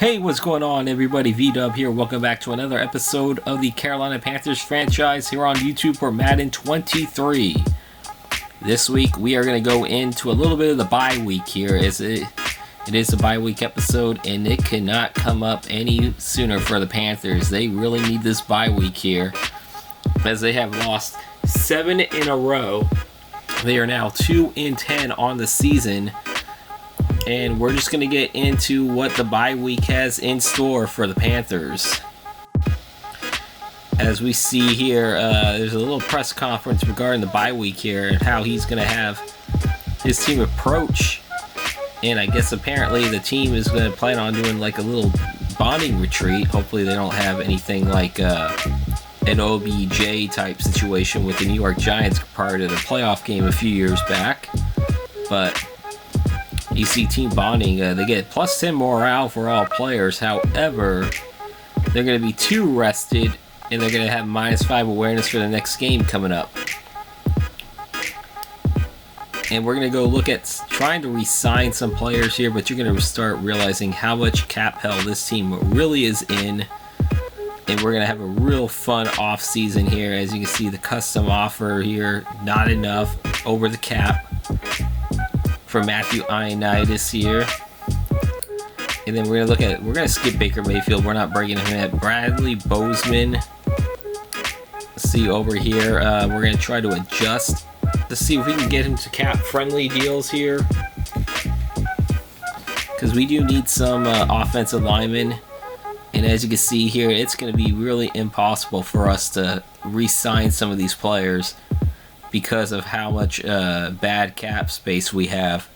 Hey, what's going on, everybody? V-Dub here. Welcome back to another episode of the Carolina Panthers franchise here on YouTube for Madden 23. This week, we are going to go into a little bit of the bye week here. It is a bye week episode, and it cannot come up any sooner for the Panthers. They really need this bye week here, as they have lost 7 in a row. They are now 2-10 on the season. And we're just going to get into what the bye week has in store for the Panthers. As we see here, there's a little press conference regarding the bye week here and how he's going to have his team approach. And I guess apparently the team is going to plan on doing like a little bonding retreat. Hopefully they don't have anything like an OBJ type situation with the New York Giants prior to the playoff game a few years back. But you see team bonding, they get plus 10 morale for all players. However, they're going to be too rested, and they're going to have minus 5 awareness for the next game coming up. And we're going to go look at trying to re-sign some players here, but you're going to start realizing how much cap hell this team really is in. And we're going to have a real fun off season here. As you can see, the custom offer here, not enough, over the cap for Matthew Ioannidis here. And then we're going to skip Baker Mayfield. We're not breaking him at Bradley Bozeman. See over here, we're going to try to adjust to see if we can get him to cap friendly deals here, because we do need some offensive linemen. And as you can see here, it's going to be really impossible for us to re-sign some of these players because of how much bad cap space we have.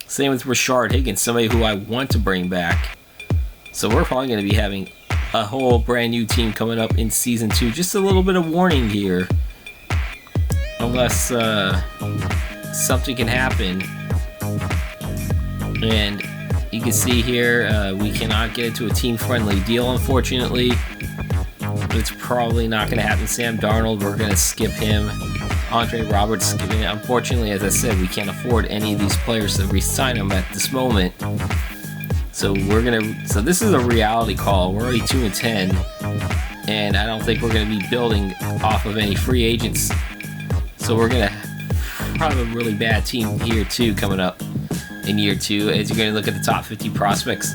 Same with Rashard Higgins, somebody who I want to bring back. So we're probably going to be having a whole brand new team coming up in Season 2. Just a little bit of warning here. Unless something can happen. And you can see here, we cannot get into a team-friendly deal, unfortunately. It's probably not going to happen. Sam Darnold, we're going to skip him. Andre Roberts skipping it. Unfortunately, as I said, we can't afford any of these players to re-sign them at this moment. So so this is a reality call. We're already 2-10, and I don't think we're going to be building off of any free agents. So we're going to have a really bad team here too coming up in year 2. As you're going to look at the top 50 prospects,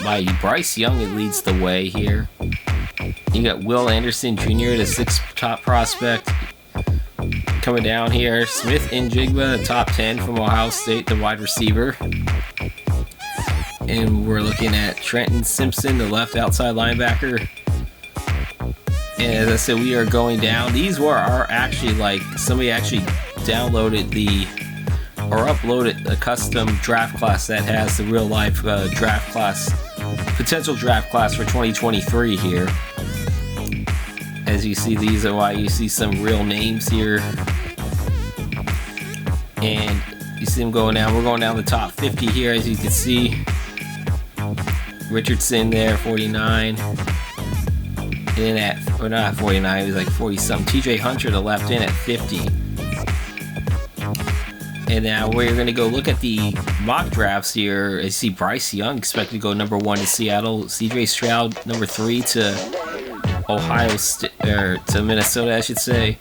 by Bryce Young, it leads the way here. You got Will Anderson Jr., the 6th top prospect, coming down here. Smith Njigba, the top 10 from Ohio State, the wide receiver. And we're looking at Trenton Simpson, the left outside linebacker. And as I said, we are going down. These are actually like, somebody actually downloaded or uploaded a custom draft class that has the real life draft class, potential draft class for 2023 here. As you see, these are why you see some real names here. And you see them going down. We're going down the top 50 here, as you can see. Richardson there, 49. And then not 49, he was like 40-something. TJ Hunter, the left in at 50. And now we're going to go look at the mock drafts here. I see Bryce Young expected to go number 1 to Seattle. CJ Stroud, number 3 to to Minnesota, I should say.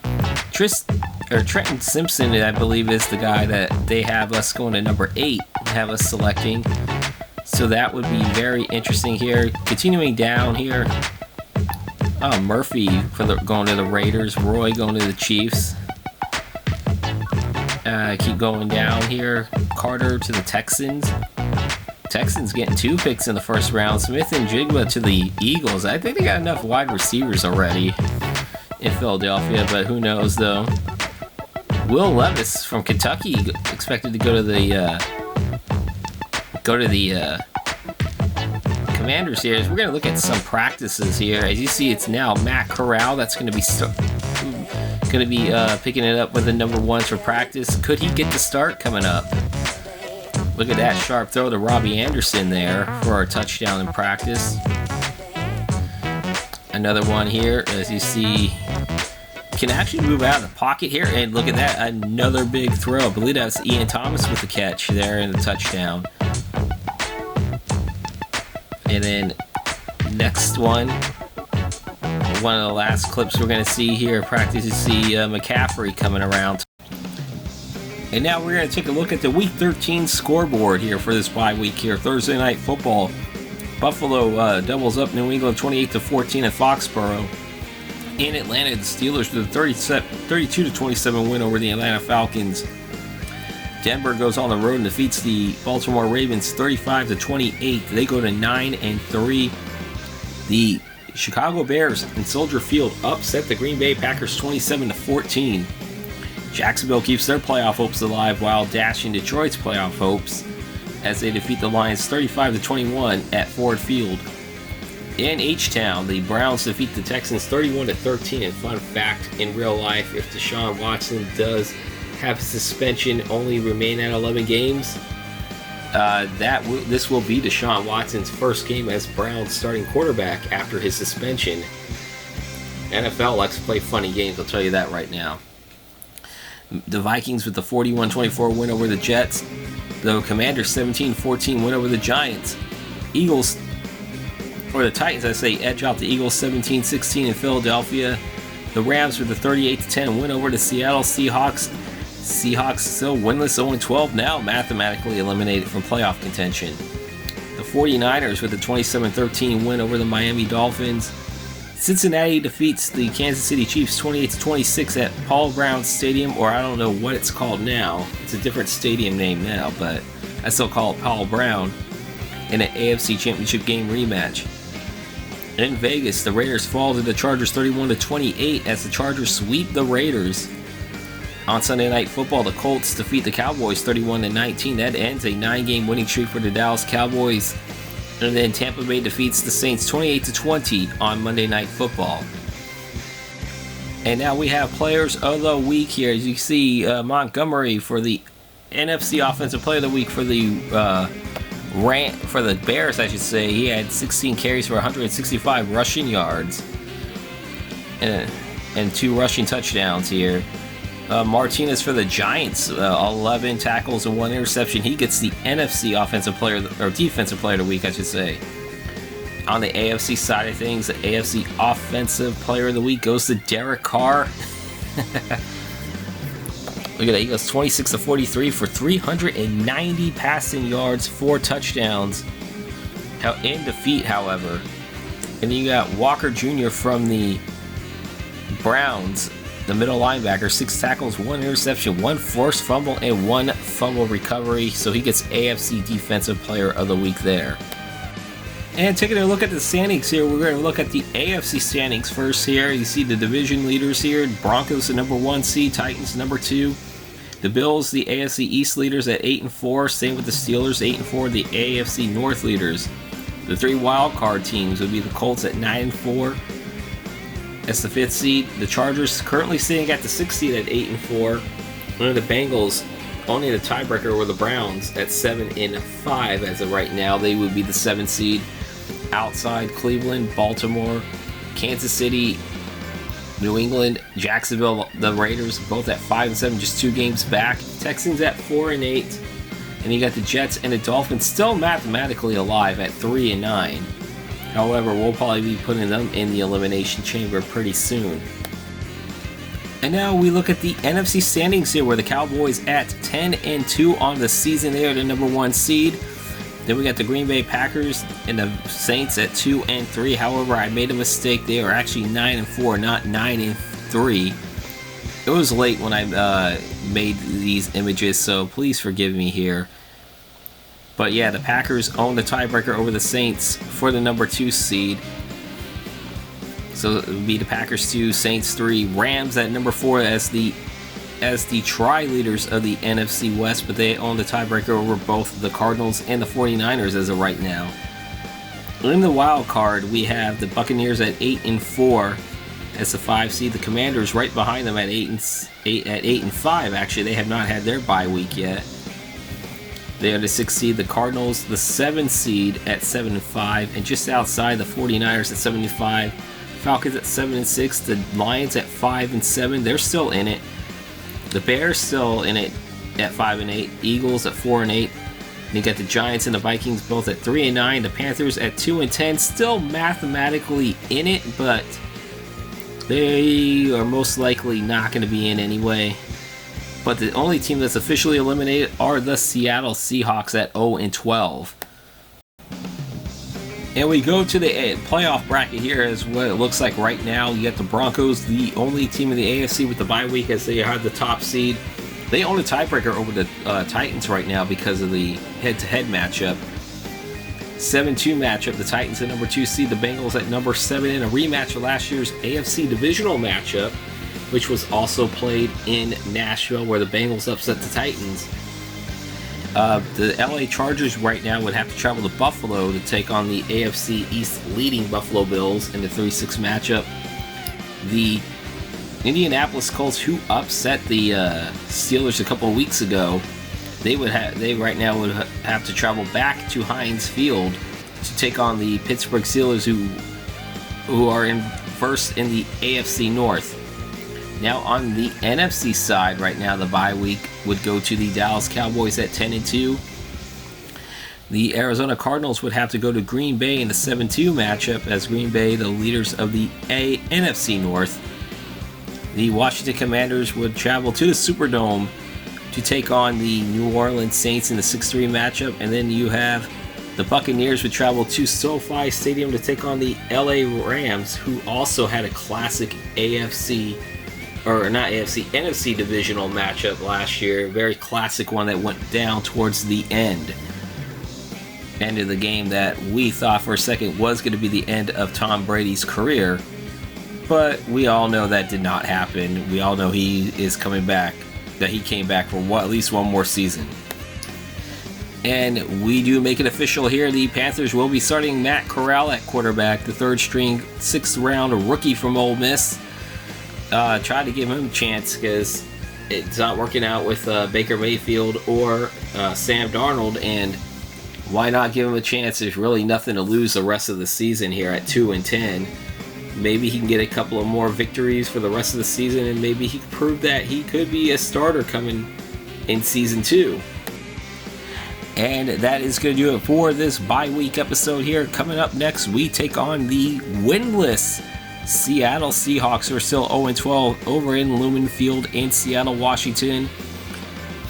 Trenton Simpson, I believe, is the guy that they have us going to number 8, have us selecting. So that would be very interesting here. Continuing down here, Murphy going to the Raiders, Roy going to the Chiefs. Keep going down here. Carter to the Texans. Texans getting 2 picks in the first round. Smith Njigba to the Eagles. I think they got enough wide receivers already in Philadelphia, but who knows though. Will Levis from Kentucky expected to go to the Commanders here. We're going to look at some practices here. As you see, it's now Matt Corral that's going to be picking it up with the number 1s for practice. Could he get the start coming up? Look at that sharp throw to Robbie Anderson there for a touchdown in practice. Another one here, as you see, can actually move out of the pocket here. And look at that, another big throw. I believe that's Ian Thomas with the catch there in the touchdown. And then next one of the last clips we're going to see here, practice, you see McCaffrey coming around. And now we're going to take a look at the Week 13 scoreboard here for this bye week here. Thursday Night Football. Buffalo doubles up New England 28-14 at Foxborough. In Atlanta, the Steelers with a 32-27 win over the Atlanta Falcons. Denver goes on the road and defeats the Baltimore Ravens 35-28. They go to 9-3. The Chicago Bears in Soldier Field upset the Green Bay Packers 27-14. Jacksonville keeps their playoff hopes alive while dashing Detroit's playoff hopes as they defeat the Lions 35-21 at Ford Field. In H-Town, the Browns defeat the Texans 31-13. And fun fact, in real life, if Deshaun Watson does have suspension only remain at 11 games, this will be Deshaun Watson's first game as Browns starting quarterback after his suspension. NFL likes to play funny games, I'll tell you that right now. The Vikings with the 41-24 win over the Jets. The Commanders 17-14 win over the Giants. The Titans, edge out the Eagles 17-16 in Philadelphia. The Rams with the 38-10 win over the Seattle Seahawks. Seahawks still winless, 0-12 now, mathematically eliminated from playoff contention. The 49ers with the 27-13 win over the Miami Dolphins. Cincinnati defeats the Kansas City Chiefs 28-26 at Paul Brown Stadium, or I don't know what it's called now. It's a different stadium name now, but I still call it Paul Brown, in an AFC Championship game rematch. In Vegas, the Raiders fall to the Chargers 31-28 as the Chargers sweep the Raiders. On Sunday Night Football, the Colts defeat the Cowboys 31-19. That ends a 9-game winning streak for the Dallas Cowboys. And then Tampa Bay defeats the Saints 28-20 on Monday Night Football. And now we have Players of the Week here. As you see, Montgomery for the NFC Offensive Player of the Week for the Bears, I should say. He had 16 carries for 165 rushing yards and 2 rushing touchdowns here. Martinez for the Giants, 11 tackles and 1 interception. He gets the NFC Defensive Player of the Week, I should say. On the AFC side of things, the AFC Offensive Player of the Week goes to Derek Carr. Look at that, he goes 26-43 for 390 passing yards, 4 touchdowns. In defeat, however. And then you got Walker Jr. from the Browns, the middle linebacker, 6 tackles, 1 interception, 1 forced fumble, and 1 fumble recovery. So he gets AFC Defensive Player of the Week there. And taking a look at the standings here, we're going to look at the AFC standings first here. You see the division leaders here. Broncos, the number 1 seed. Titans, number 2. The Bills, the AFC East leaders at 8-4. Same with the Steelers, 8-4. The AFC North leaders. The 3 wild card teams would be the Colts at 9-4. That's the 5th seed. The Chargers currently sitting at the 6th seed at 8-4. One of the Bengals, only the tiebreaker over the Browns at 7-5 as of right now. They would be the 7th seed. Outside Cleveland, Baltimore, Kansas City, New England, Jacksonville, the Raiders, both at 5-7, just 2 games back. Texans at 4-8. And you got the Jets and the Dolphins still mathematically alive at 3-9. However, we'll probably be putting them in the elimination chamber pretty soon. And now we look at the NFC standings here, where the Cowboys at 10-2 on the season. They are the number 1 seed. Then we got the Green Bay Packers and the Saints at 2-3. However, I made a mistake. They are actually 9-4, not 9-3. It was late when I made these images, so please forgive me here. But yeah, the Packers own the tiebreaker over the Saints for the number 2 seed. So it would be the Packers 2, Saints 3, Rams at number 4 as the tri-leaders of the NFC West, but they own the tiebreaker over both the Cardinals and the 49ers as of right now. In the wild card, we have the Buccaneers at 8-4 as the 5 seed. The Commanders right behind them at 8-5. Actually, they have not had their bye week yet. They are the 6th seed. The Cardinals, the 7th seed at 7-5, and just outside the 49ers at 7-5. Falcons at 7-6. The Lions at 5-7. They're still in it. The Bears still in it at 5-8. Eagles at 4-8. You got the Giants and the Vikings both at 3-9. The Panthers at 2-10, still mathematically in it, but they are most likely not going to be in anyway. But the only team that's officially eliminated are the Seattle Seahawks at 0-12. And we go to the playoff bracket here as what it looks like right now. You got the Broncos, the only team in the AFC with the bye week as they are the top seed. They own a tiebreaker over the Titans right now because of the head-to-head matchup. 7-2 matchup. The Titans at number 2 seed, the Bengals at number 7 in a rematch of last year's AFC divisional matchup, which was also played in Nashville where the Bengals upset the Titans. The LA Chargers right now would have to travel to Buffalo to take on the AFC East leading Buffalo Bills in the 3-6 matchup. The Indianapolis Colts, who upset the Steelers a couple of weeks ago, they right now would have to travel back to Heinz Field to take on the Pittsburgh Steelers, who are in first in the AFC North. Now on the NFC side right now, the bye week would go to the Dallas Cowboys at 10-2. The Arizona Cardinals would have to go to Green Bay in the 7-2 matchup as Green Bay, the leaders of the NFC North. The Washington Commanders would travel to the Superdome to take on the New Orleans Saints in the 6-3 matchup. And then you have the Buccaneers would travel to SoFi Stadium to take on the LA Rams, who also had a classic NFC divisional matchup last year. Very classic one that went down towards the end of the game that we thought for a second was going to be the end of Tom Brady's career. But we all know that did not happen. We all know he is coming back, that he came back for at least one more season. And we do make it official here. The Panthers will be starting Matt Corral at quarterback, the third string, 6th round rookie from Ole Miss. Try to give him a chance because it's not working out with Baker Mayfield or Sam Darnold, and why not give him a chance? There's really nothing to lose the rest of the season here at 2-10. Maybe he can get a couple of more victories for the rest of the season, and maybe he can prove that he could be a starter coming in season 2. And that is going to do it for this bye week episode here. Coming up next, we take on the winless Seattle Seahawks, who are still 0-12 over in Lumen Field in Seattle, Washington.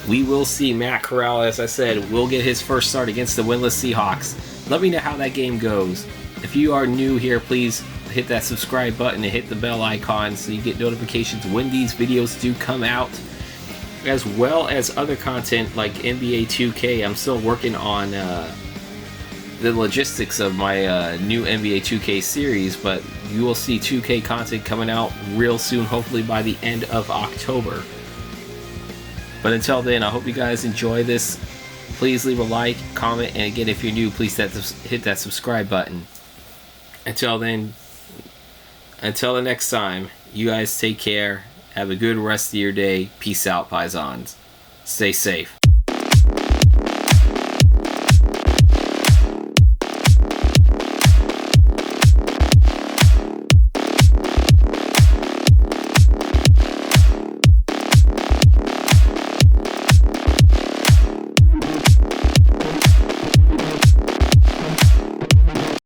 We will see Matt Corral, as I said, will get his first start against the winless Seahawks. Let me know how that game goes. If you are new here, please hit that subscribe button and hit the bell icon so you get notifications when these videos do come out, as well as other content like NBA 2K. I'm still working on the logistics of my new NBA 2K series, but you will see 2K content coming out real soon, hopefully by the end of October. But until then, I hope you guys enjoy this. Please leave a like, comment, and again, if you're new, please hit that subscribe button. Until then, until the next time, you guys take care. Have a good rest of your day. Peace out, Paisans. Stay safe.